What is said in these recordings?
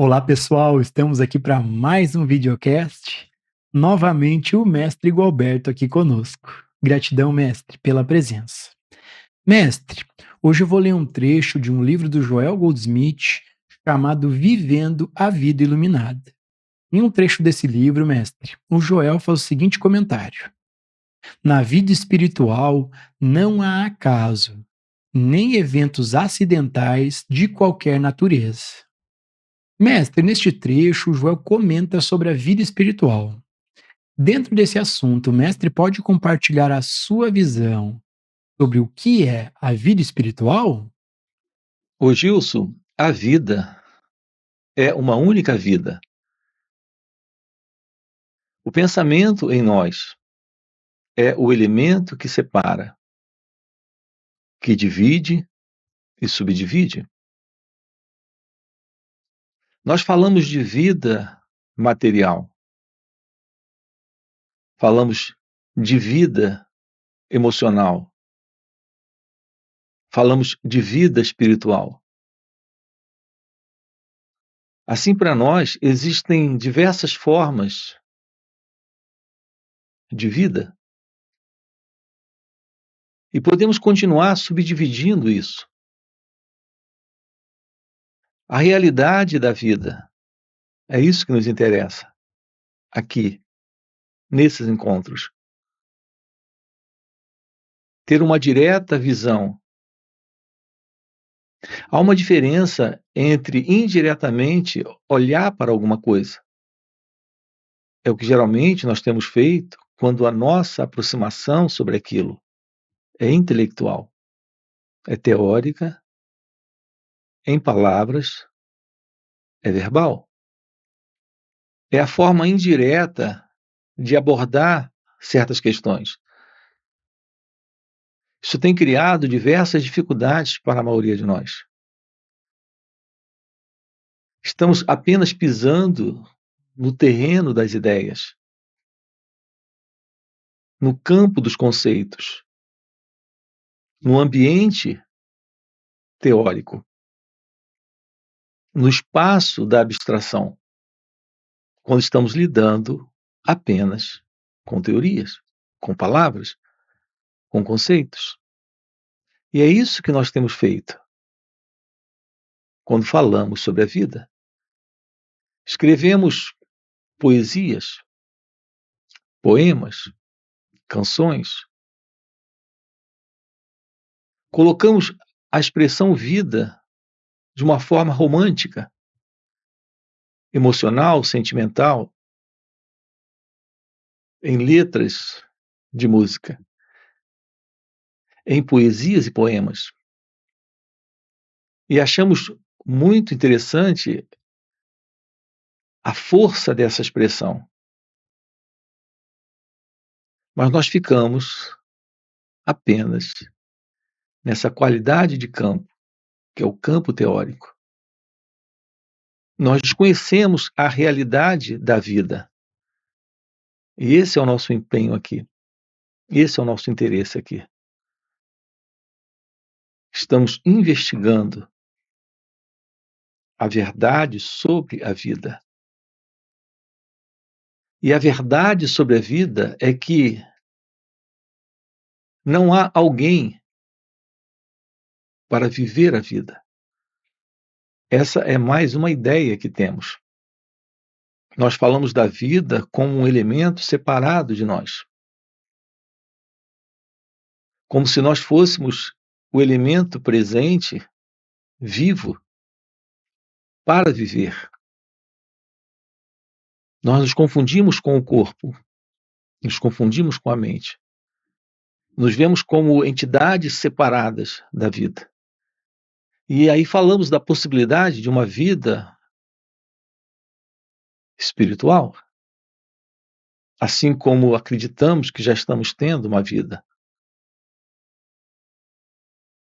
Olá pessoal, estamos aqui para mais um videocast. Novamente o mestre Gualberto aqui conosco. Gratidão, mestre, pela presença. Mestre, hoje eu vou ler um trecho de um livro do Joel Goldsmith chamado Vivendo a Vida Iluminada. Em um trecho desse livro, mestre, o Joel faz o seguinte comentário: na vida espiritual não há acaso, nem eventos acidentais de qualquer natureza. Mestre, neste trecho, Joel comenta sobre a vida espiritual. Dentro desse assunto, o mestre pode compartilhar a sua visão sobre o que é a vida espiritual? Ô Gilson, a vida é uma única vida. O pensamento em nós é o elemento que separa, que divide e subdivide. Nós falamos de vida material, falamos de vida emocional, falamos de vida espiritual. Assim, para nós, existem diversas formas de vida e podemos continuar subdividindo isso. A realidade da vida é isso que nos interessa aqui, nesses encontros. Ter uma direta visão. Há uma diferença entre indiretamente olhar para alguma coisa. É o que geralmente nós temos feito quando a nossa aproximação sobre aquilo é intelectual, é teórica, em palavras, é verbal. É a forma indireta de abordar certas questões. Isso tem criado diversas dificuldades para a maioria de nós. Estamos apenas pisando no terreno das ideias, no campo dos conceitos, no ambiente teórico, no espaço da abstração, quando estamos lidando apenas com teorias, com palavras, com conceitos. E é isso que nós temos feito quando falamos sobre a vida. Escrevemos poesias, poemas, canções. Colocamos a expressão vida de uma forma romântica, emocional, sentimental, em letras de música, em poesias e poemas. E achamos muito interessante a força dessa expressão. Mas nós ficamos apenas nessa qualidade de campo, que é o campo teórico. Nós desconhecemos a realidade da vida. E esse é o nosso empenho aqui. Esse é o nosso interesse aqui. Estamos investigando a verdade sobre a vida. E a verdade sobre a vida é que não há alguém para viver a vida. Essa é mais uma ideia que temos. Nós falamos da vida como um elemento separado de nós. Como se nós fôssemos o elemento presente, vivo, para viver. Nós nos confundimos com o corpo, nos confundimos com a mente. Nos vemos como entidades separadas da vida. E aí falamos da possibilidade de uma vida espiritual, assim como acreditamos que já estamos tendo uma vida.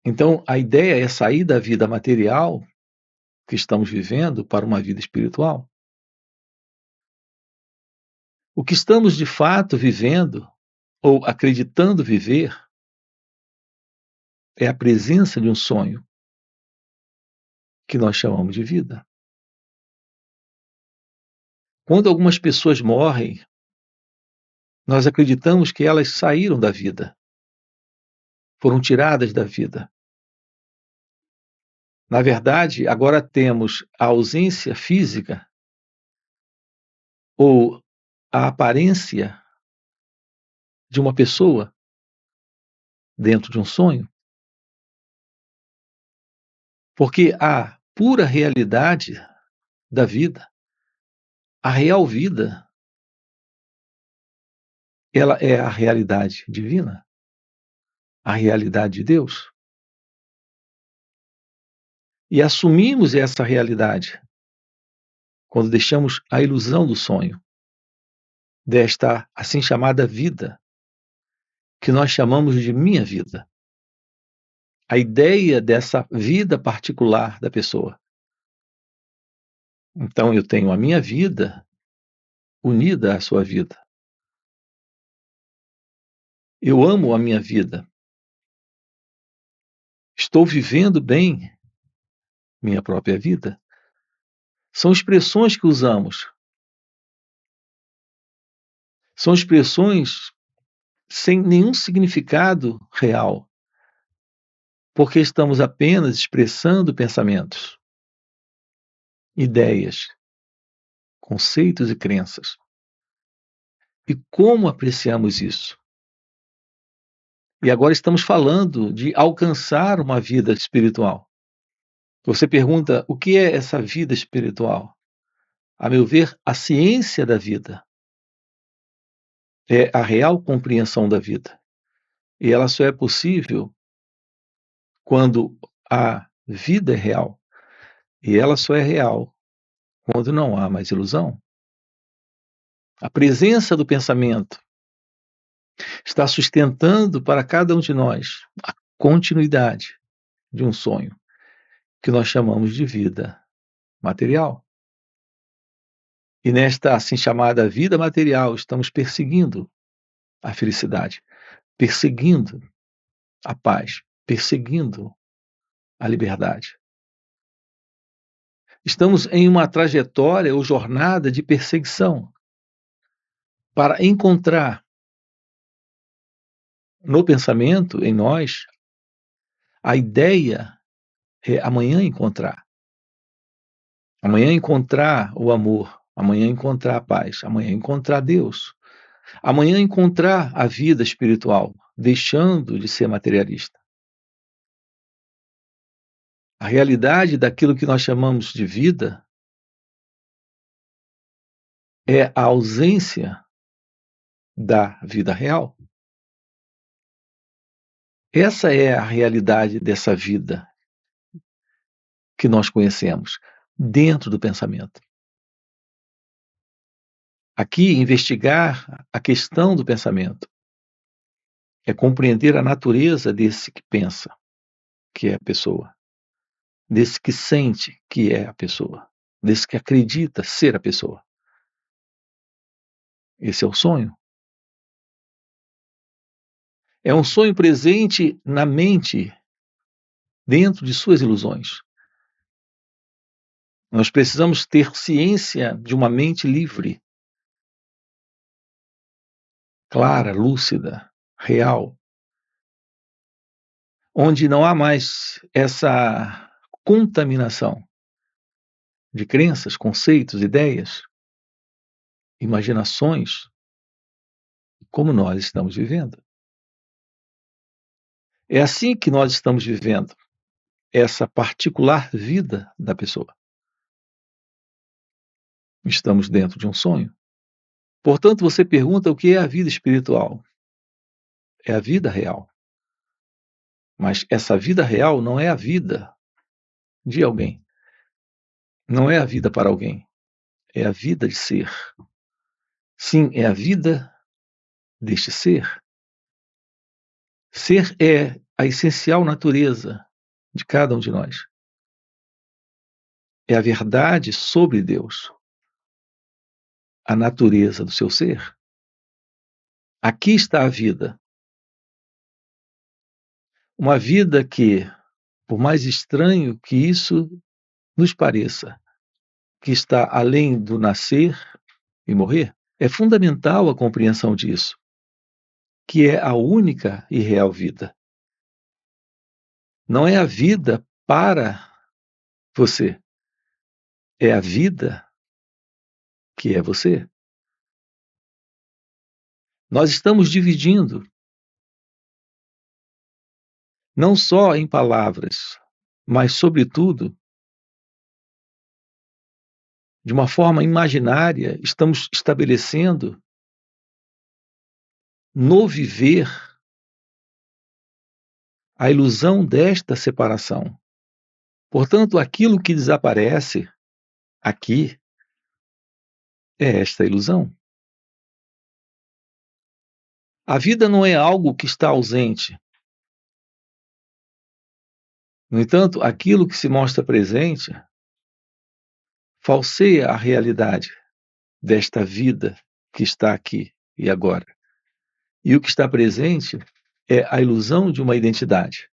Então, a ideia é sair da vida material que estamos vivendo para uma vida espiritual. O que estamos de fato vivendo, ou acreditando viver, é a presença de um sonho, que nós chamamos de vida. Quando algumas pessoas morrem, nós acreditamos que elas saíram da vida, foram tiradas da vida. Na verdade, agora temos a ausência física ou a aparência de uma pessoa dentro de um sonho, porque a pura realidade da vida, a real vida, ela é a realidade divina, a realidade de Deus. E assumimos essa realidade quando deixamos a ilusão do sonho, desta assim chamada vida, que nós chamamos de minha vida. A ideia dessa vida particular da pessoa. Então eu tenho a minha vida unida à sua vida. Eu amo a minha vida. Estou vivendo bem minha própria vida. São expressões que usamos. São expressões sem nenhum significado real, porque estamos apenas expressando pensamentos, ideias, conceitos e crenças. E como apreciamos isso? E agora estamos falando de alcançar uma vida espiritual. Você pergunta, o que é essa vida espiritual? A meu ver, a ciência da vida. É a real compreensão da vida. E ela só é possível quando a vida é real. E ela só é real quando não há mais ilusão. A presença do pensamento está sustentando para cada um de nós a continuidade de um sonho que nós chamamos de vida material. E nesta assim chamada vida material, estamos perseguindo a felicidade, perseguindo a paz, perseguindo a liberdade. Estamos em uma trajetória ou jornada de perseguição para encontrar no pensamento, em nós, a ideia é amanhã encontrar. Amanhã encontrar o amor, amanhã encontrar a paz, amanhã encontrar Deus. Amanhã encontrar a vida espiritual, deixando de ser materialista. A realidade daquilo que nós chamamos de vida é a ausência da vida real. Essa é a realidade dessa vida que nós conhecemos, dentro do pensamento. Aqui, investigar a questão do pensamento é compreender a natureza desse que pensa, que é a pessoa, desse que sente, que é a pessoa, desse que acredita ser a pessoa. Esse é o sonho. É um sonho presente na mente, dentro de suas ilusões. Nós precisamos ter ciência de uma mente livre, clara, lúcida, real, onde não há mais essa contaminação de crenças, conceitos, ideias, imaginações, como nós estamos vivendo. É assim que nós estamos vivendo essa particular vida da pessoa. Estamos dentro de um sonho. Portanto, você pergunta o que é a vida espiritual. É a vida real. Mas essa vida real não é a vida de alguém. Não é a vida para alguém. É a vida de ser. Sim, é a vida deste ser. Ser é a essencial natureza de cada um de nós. É a verdade sobre Deus. A natureza do seu ser. Aqui está a vida. Uma vida que, por mais estranho que isso nos pareça, que está além do nascer, e morrer. É fundamental a compreensão disso, que é a única e real vida. Não é a vida para você, é a vida que é você. Nós estamos dividindo, não só em palavras, mas, sobretudo, de uma forma imaginária, estamos estabelecendo no viver a ilusão desta separação. Portanto, aquilo que desaparece aqui é esta ilusão. A vida não é algo que está ausente. No entanto, aquilo que se mostra presente falseia a realidade desta vida que está aqui e agora. E o que está presente é a ilusão de uma identidade.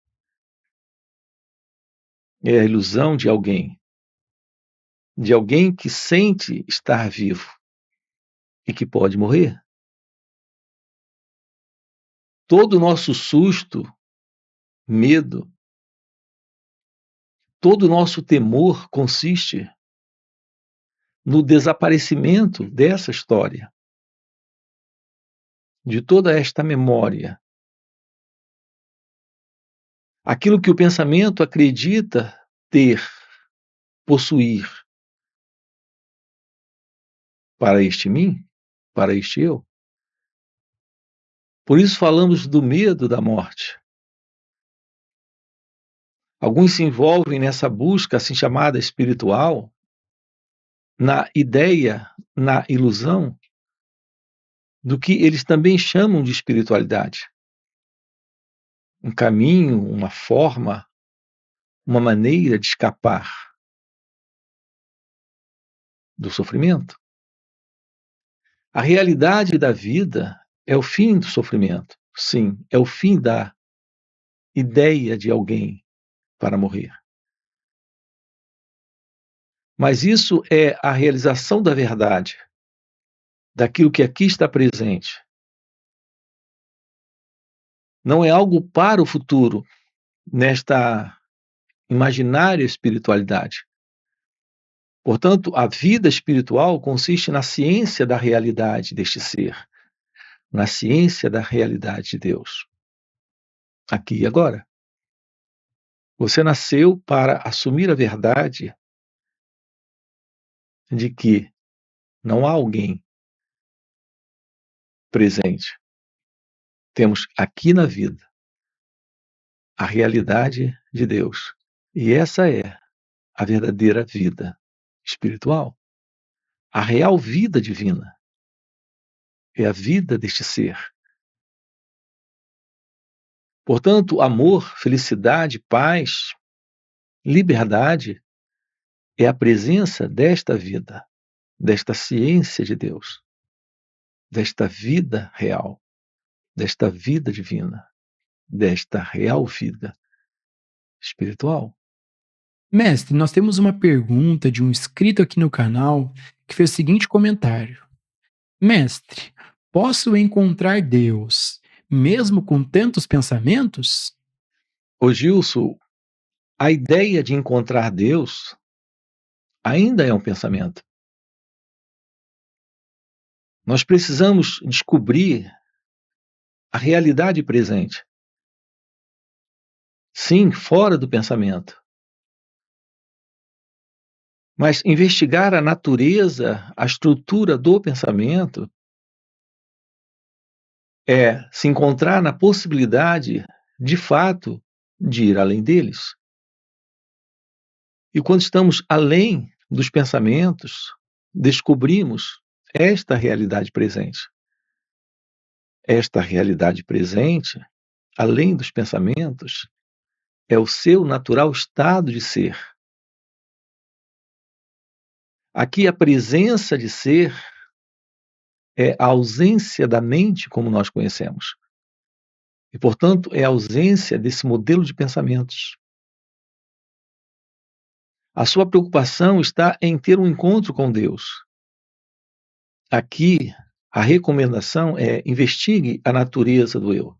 É a ilusão de alguém que sente estar vivo e que pode morrer. Todo o nosso susto, medo, todo o nosso temor consiste no desaparecimento dessa história, de toda esta memória. Aquilo que o pensamento acredita ter, possuir, para este mim, para este eu. Por isso falamos do medo da morte. Alguns se envolvem nessa busca assim chamada espiritual, na ideia, na ilusão, do que eles também chamam de espiritualidade. Um caminho, uma forma, uma maneira de escapar do sofrimento. A realidade da vida é o fim do sofrimento. Sim, é o fim da ideia de alguém para morrer. Mas isso é a realização da verdade, daquilo que aqui está presente. Não é algo para o futuro, nesta imaginária espiritualidade. Portanto, a vida espiritual consiste na ciência da realidade deste ser, na ciência da realidade de Deus, aqui e agora. Você nasceu para assumir a verdade de que não há alguém presente. Temos aqui na vida a realidade de Deus. E essa é a verdadeira vida espiritual. A real vida divina é a vida deste ser. Portanto, amor, felicidade, paz, liberdade é a presença desta vida, desta ciência de Deus, desta vida real, desta vida divina, desta real vida espiritual. Mestre, nós temos uma pergunta de um inscrito aqui no canal que fez o seguinte comentário: Mestre, posso encontrar Deus mesmo com tantos pensamentos? Ô Gilson, a ideia de encontrar Deus ainda é um pensamento. Nós precisamos descobrir a realidade presente. Sim, fora do pensamento. Mas investigar a natureza, a estrutura do pensamento, é se encontrar na possibilidade, de fato, de ir além deles. E quando estamos além dos pensamentos, descobrimos esta realidade presente. Esta realidade presente, além dos pensamentos, é o seu natural estado de ser. Aqui a presença de ser é a ausência da mente como nós conhecemos. E, portanto, é a ausência desse modelo de pensamentos. A sua preocupação está em ter um encontro com Deus. Aqui, a recomendação é: investigue a natureza do eu.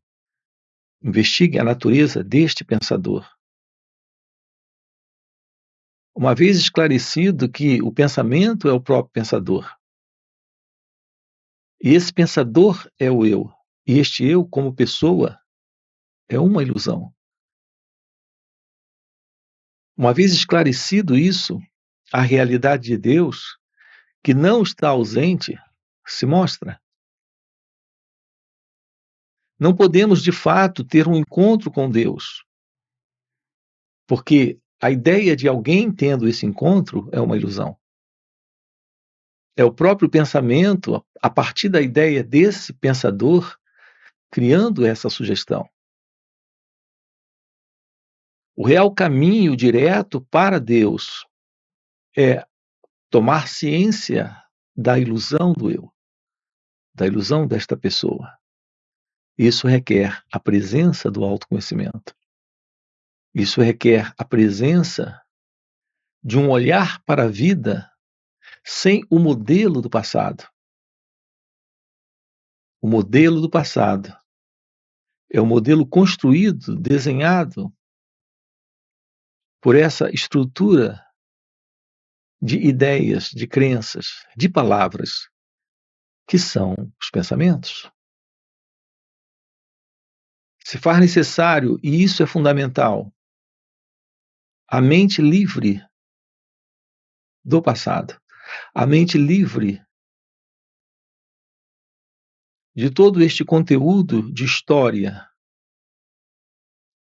Investigue a natureza deste pensador. Uma vez esclarecido que o pensamento é o próprio pensador, e esse pensador é o eu, e este eu, como pessoa, é uma ilusão. Uma vez esclarecido isso, a realidade de Deus, que não está ausente, se mostra. Não podemos, de fato, ter um encontro com Deus, porque a ideia de alguém tendo esse encontro é uma ilusão. É o próprio pensamento, a partir da ideia desse pensador, criando essa sugestão. O real caminho direto para Deus é tomar ciência da ilusão do eu, da ilusão desta pessoa. Isso requer a presença do autoconhecimento. Isso requer a presença de um olhar para a vida sem o modelo do passado. O modelo do passado é o modelo construído, desenhado por essa estrutura de ideias, de crenças, de palavras, que são os pensamentos. Se faz necessário, e isso é fundamental, a mente livre do passado, a mente livre de todo este conteúdo de história,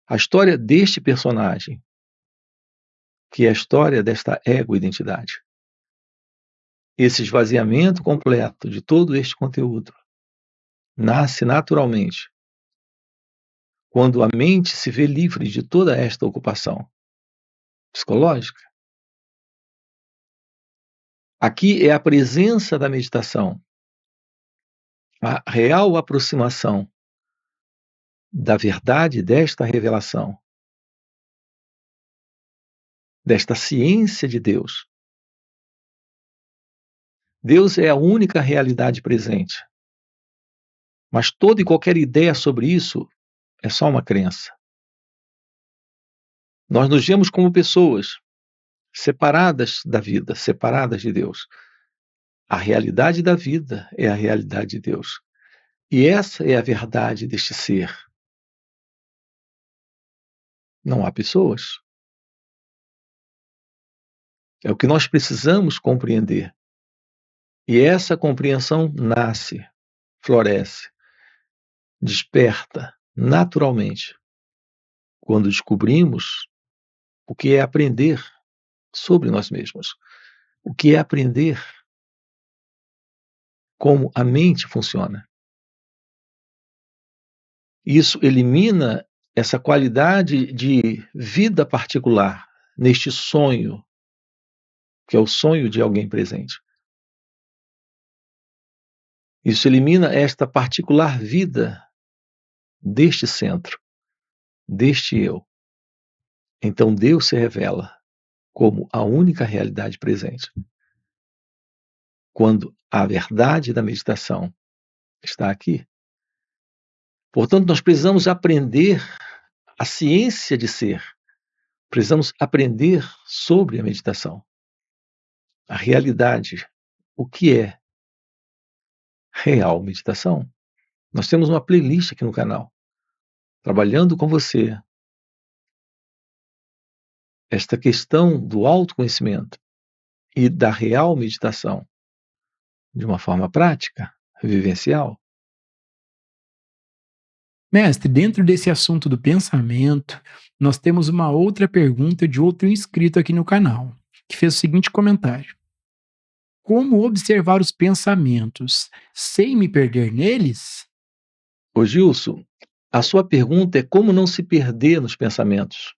a história deste personagem, que é a história desta ego-identidade. Esse esvaziamento completo de todo este conteúdo nasce naturalmente quando a mente se vê livre de toda esta ocupação psicológica. Aqui é a presença da meditação, a real aproximação da verdade desta revelação, desta ciência de Deus. Deus é a única realidade presente, mas toda e qualquer ideia sobre isso é só uma crença. Nós nos vemos como pessoas separadas da vida, separadas de Deus. A realidade da vida é a realidade de Deus. E essa é a verdade deste ser. Não há pessoas. É o que nós precisamos compreender. E essa compreensão nasce, floresce, desperta naturalmente quando descobrimos o que é aprender sobre nós mesmos, o que é aprender como a mente funciona. Isso elimina essa qualidade de vida particular neste sonho, que é o sonho de alguém presente. Isso elimina esta particular vida deste centro, deste eu. Então Deus se revela como a única realidade presente. Quando a verdade da meditação está aqui. Portanto, nós precisamos aprender a ciência de ser. Precisamos aprender sobre a meditação. A realidade. O que é real meditação? Nós temos uma playlist aqui no canal, trabalhando com você esta questão do autoconhecimento e da real meditação de uma forma prática, vivencial. Mestre, dentro desse assunto do pensamento, nós temos uma outra pergunta de outro inscrito aqui no canal, que fez o seguinte comentário: como observar os pensamentos sem me perder neles? Ô Gilson, a sua pergunta é como não se perder nos pensamentos.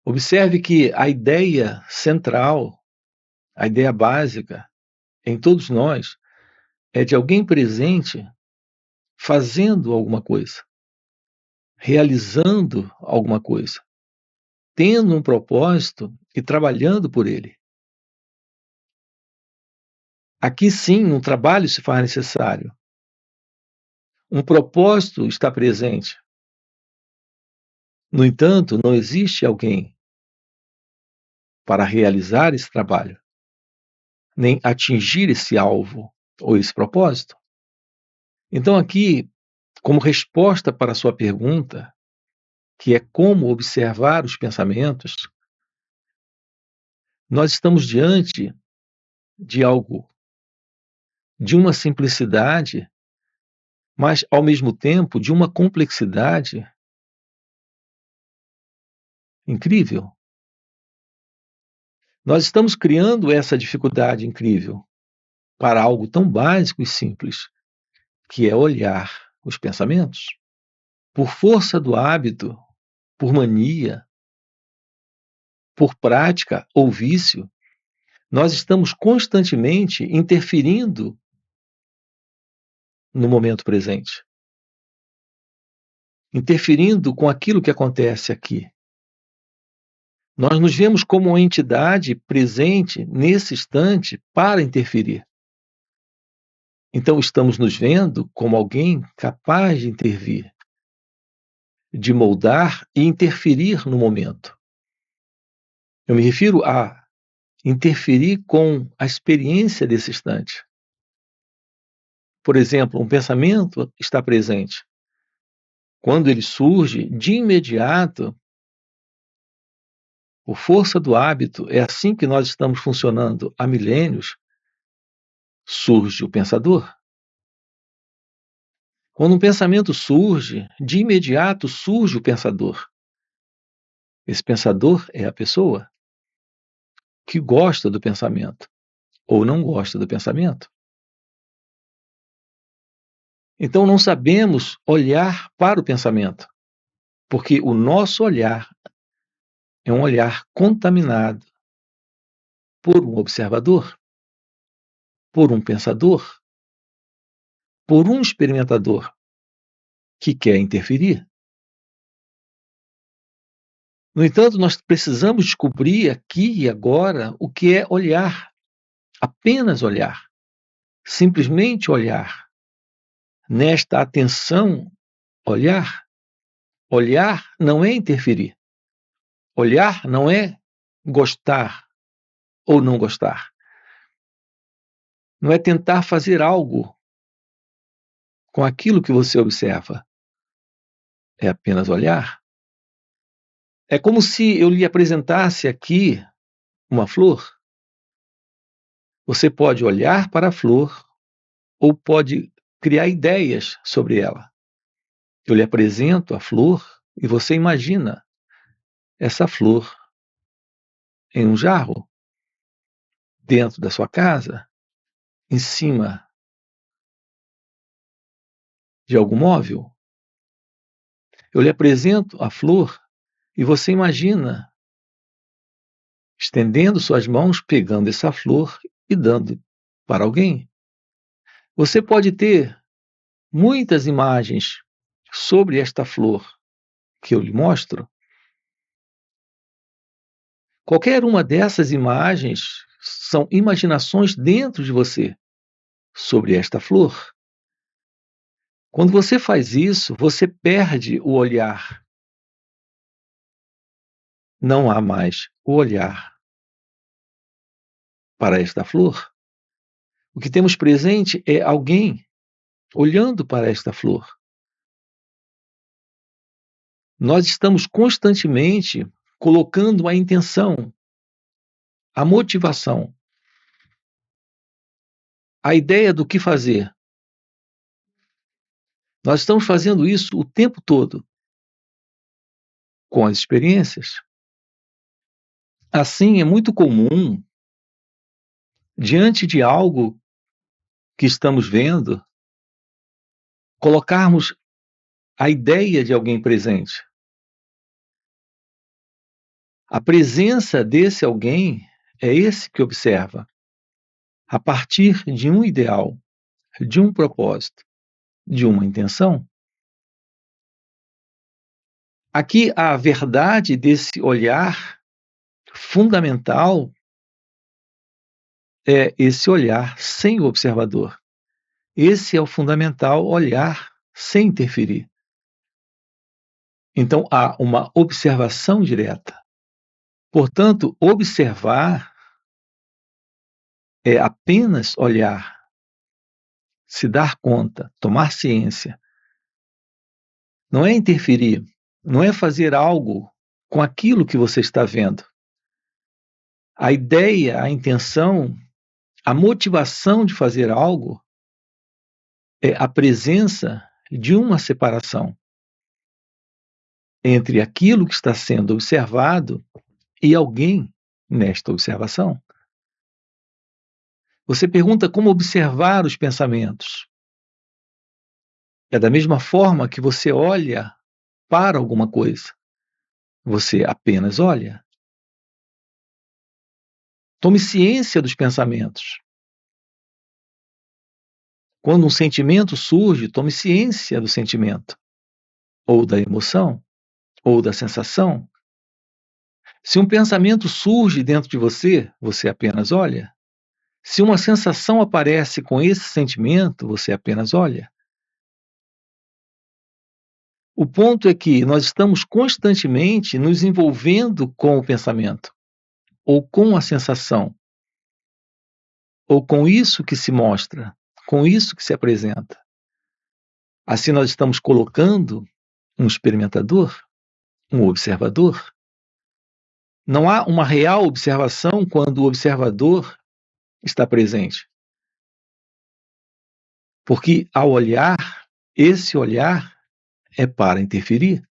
Observe que a ideia central, a ideia básica em todos nós é de alguém presente fazendo alguma coisa, realizando alguma coisa, tendo um propósito e trabalhando por ele. Aqui sim, um trabalho se faz necessário. Um propósito está presente. No entanto, não existe alguém para realizar esse trabalho, nem atingir esse alvo ou esse propósito. Então, aqui, como resposta para a sua pergunta, que é como observar os pensamentos, nós estamos diante de algo de uma simplicidade, mas ao mesmo tempo de uma complexidade incrível. Nós estamos criando essa dificuldade incrível para algo tão básico e simples, que é olhar os pensamentos. Por força do hábito, por mania, por prática ou vício, nós estamos constantemente interferindo no momento presente, interferindo com aquilo que acontece aqui. Nós nos vemos como uma entidade presente nesse instante para interferir. Então, estamos nos vendo como alguém capaz de intervir, de moldar e interferir no momento. Eu me refiro a interferir com a experiência desse instante. Por exemplo, um pensamento está presente. Quando ele surge, de imediato, por força do hábito, é assim que nós estamos funcionando há milênios, surge o pensador. Quando um pensamento surge, de imediato surge o pensador. Esse pensador é a pessoa que gosta do pensamento ou não gosta do pensamento. Então não sabemos olhar para o pensamento, porque o nosso olhar é um olhar contaminado por um observador, por um pensador, por um experimentador que quer interferir. No entanto, nós precisamos descobrir aqui e agora o que é olhar, apenas olhar, simplesmente olhar. Nesta atenção, olhar. Olhar não é interferir. Olhar não é gostar ou não gostar. Não é tentar fazer algo com aquilo que você observa. É apenas olhar. É como se eu lhe apresentasse aqui uma flor. Você pode olhar para a flor ou pode criar ideias sobre ela. Eu lhe apresento a flor e você imagina essa flor em um jarro, dentro da sua casa, em cima de algum móvel. Eu lhe apresento a flor e você imagina estendendo suas mãos, pegando essa flor e dando para alguém. Você pode ter muitas imagens sobre esta flor que eu lhe mostro. Qualquer uma dessas imagens são imaginações dentro de você sobre esta flor. Quando você faz isso, você perde o olhar. Não há mais o olhar para esta flor. O que temos presente é alguém olhando para esta flor. Nós estamos constantemente colocando a intenção, a motivação, a ideia do que fazer. Nós estamos fazendo isso o tempo todo com as experiências. Assim, é muito comum, diante de algo que estamos vendo, colocarmos a ideia de alguém presente. A presença desse alguém é esse que observa, a partir de um ideal, de um propósito, de uma intenção. Aqui a verdade desse olhar fundamental é esse olhar sem o observador. Esse é o fundamental, olhar sem interferir. Então, há uma observação direta. Portanto, observar é apenas olhar, se dar conta, tomar ciência. Não é interferir, não é fazer algo com aquilo que você está vendo. A ideia, a intenção, a motivação de fazer algo é a presença de uma separação entre aquilo que está sendo observado e alguém nesta observação. Você pergunta como observar os pensamentos. É da mesma forma que você olha para alguma coisa. Você apenas olha. Tome ciência dos pensamentos. Quando um sentimento surge, tome ciência do sentimento, ou da emoção, ou da sensação. Se um pensamento surge dentro de você, você apenas olha. Se uma sensação aparece com esse sentimento, você apenas olha. O ponto é que nós estamos constantemente nos envolvendo com o pensamento, ou com a sensação, ou com isso que se mostra, com isso que se apresenta. Assim, nós estamos colocando um experimentador, um observador. Não há uma real observação quando o observador está presente. Porque ao olhar, esse olhar é para interferir.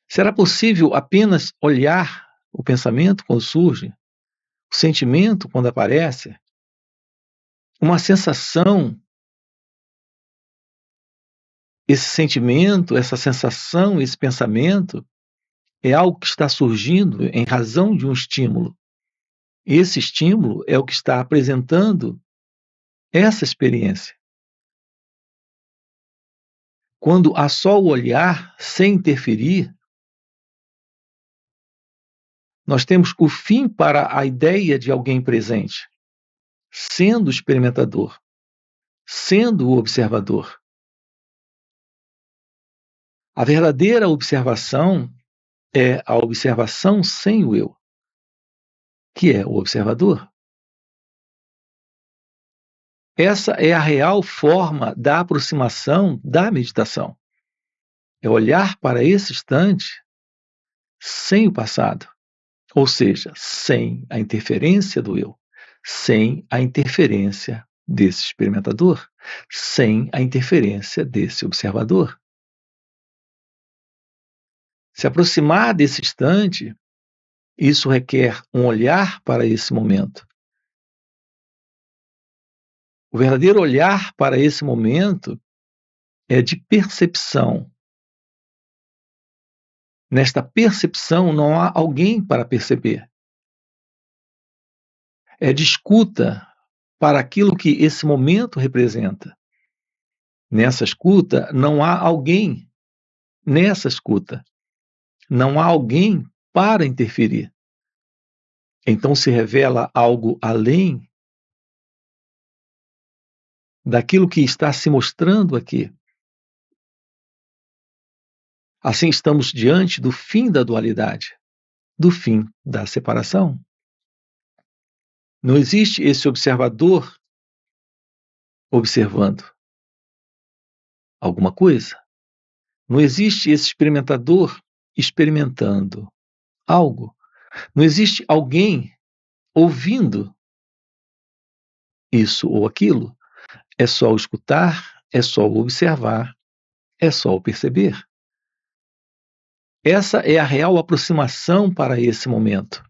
Será possível apenas olhar o pensamento quando surge, o sentimento quando aparece, uma sensação, esse sentimento, essa sensação, esse pensamento é algo que está surgindo em razão de um estímulo. Esse estímulo é o que está apresentando essa experiência. Quando há só o olhar sem interferir, nós temos o fim para a ideia de alguém presente, sendo o experimentador, sendo o observador. A verdadeira observação é a observação sem o eu, que é o observador. Essa é a real forma da aproximação da meditação. É olhar para esse instante sem o passado, ou seja, sem a interferência do eu, sem a interferência desse experimentador, sem a interferência desse observador. Se aproximar desse instante, isso requer um olhar para esse momento. O verdadeiro olhar para esse momento é de percepção. Nesta percepção não há alguém para perceber. É de escuta para aquilo que esse momento representa. Nessa escuta não há alguém. Nessa escuta não há alguém para interferir. Então se revela algo além daquilo que está se mostrando aqui. Assim estamos diante do fim da dualidade, do fim da separação. Não existe esse observador observando alguma coisa. Não existe esse experimentador experimentando algo. Não existe alguém ouvindo isso ou aquilo. É só o escutar, é só o observar, é só o perceber. Essa é a real aproximação para esse momento,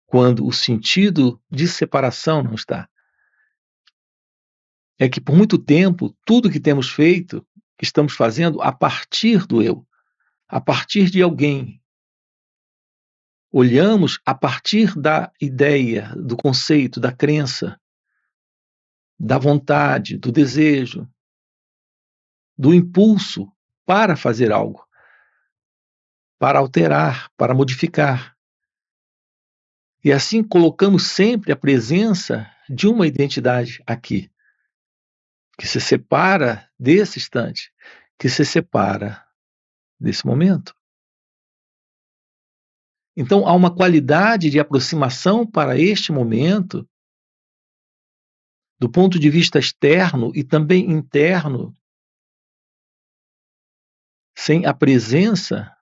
quando o sentido de separação não está. É que por muito tempo, tudo que temos feito, estamos fazendo a partir do eu, a partir de alguém. Olhamos a partir da ideia, do conceito, da crença, da vontade, do desejo, do impulso para fazer algo, para alterar, para modificar. E assim colocamos sempre a presença de uma identidade aqui, que se separa desse instante, que se separa desse momento. Então, há uma qualidade de aproximação para este momento, do ponto de vista externo e também interno, sem a presença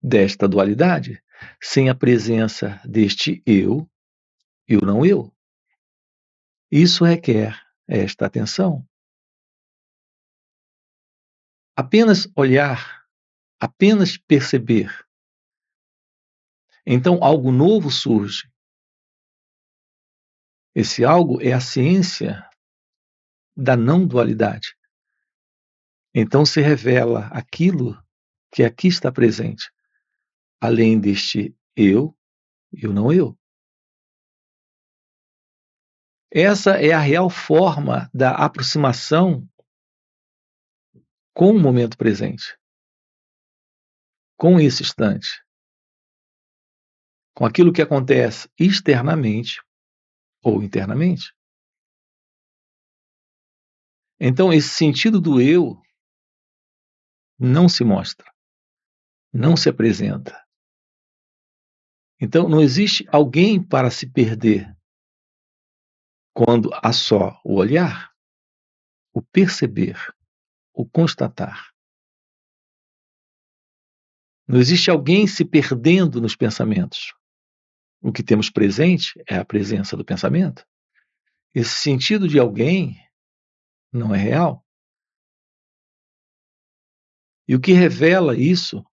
desta dualidade, sem a presença deste eu e o não eu. Isso requer esta atenção. Apenas olhar, apenas perceber. Então, algo novo surge. Esse algo é a ciência da não dualidade. Então se revela aquilo que aqui está presente, além deste eu e o não eu. Essa é a real forma da aproximação com o momento presente, com esse instante, com aquilo que acontece externamente ou internamente. Então, esse sentido do eu não se mostra, não se apresenta. Então, não existe alguém para se perder quando há só o olhar, o perceber, o constatar. Não existe alguém se perdendo nos pensamentos. O que temos presente é a presença do pensamento. Esse sentido de alguém não é real. E o que revela isso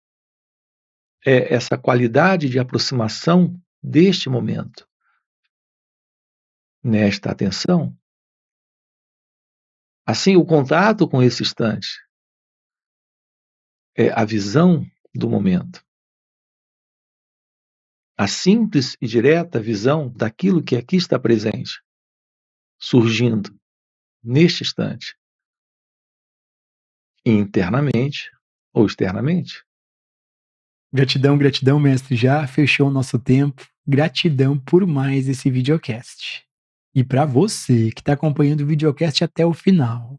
é essa qualidade de aproximação deste momento, nesta atenção. Assim, o contato com esse instante é a visão do momento. A simples e direta visão daquilo que aqui está presente, surgindo neste instante, internamente ou externamente. Gratidão, gratidão, mestre. Já fechou o nosso tempo. Gratidão por mais esse videocast. E para você que está acompanhando o videocast até o final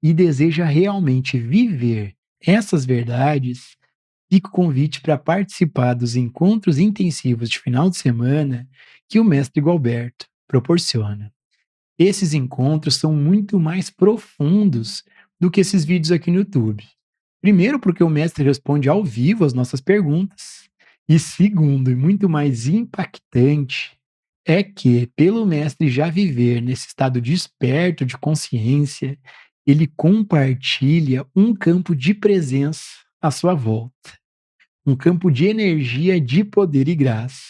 e deseja realmente viver essas verdades, fica o convite para participar dos encontros intensivos de final de semana que o mestre Gualberto proporciona. Esses encontros são muito mais profundos do que esses vídeos aqui no YouTube. Primeiro, porque o mestre responde ao vivo as nossas perguntas. E segundo, e muito mais impactante, é que, pelo mestre já viver nesse estado desperto de consciência, ele compartilha um campo de presença à sua volta, um campo de energia, de poder e graça.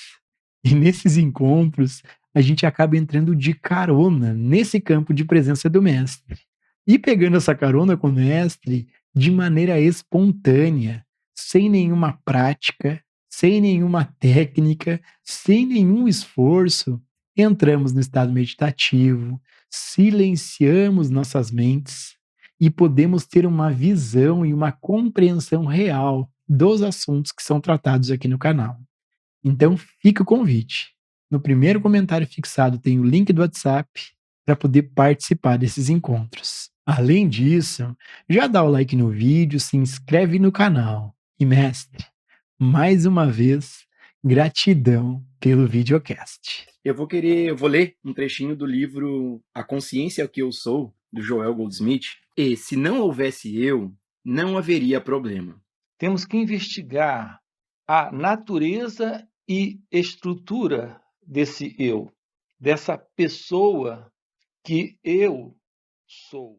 E nesses encontros, a gente acaba entrando de carona nesse campo de presença do mestre. E pegando essa carona com o mestre de maneira espontânea, sem nenhuma prática, sem nenhuma técnica, sem nenhum esforço, entramos no estado meditativo, silenciamos nossas mentes e podemos ter uma visão e uma compreensão real dos assuntos que são tratados aqui no canal. Então, fica o convite. No primeiro comentário fixado tem o link do WhatsApp para poder participar desses encontros. Além disso, já dá o like no vídeo, se inscreve no canal. E mestre, mais uma vez, gratidão pelo videocast. Eu vou ler um trechinho do livro A Consciência é o que eu sou, do Joel Goldsmith. E se não houvesse eu, não haveria problema. Temos que investigar a natureza e estrutura desse eu, dessa pessoa que eu sou.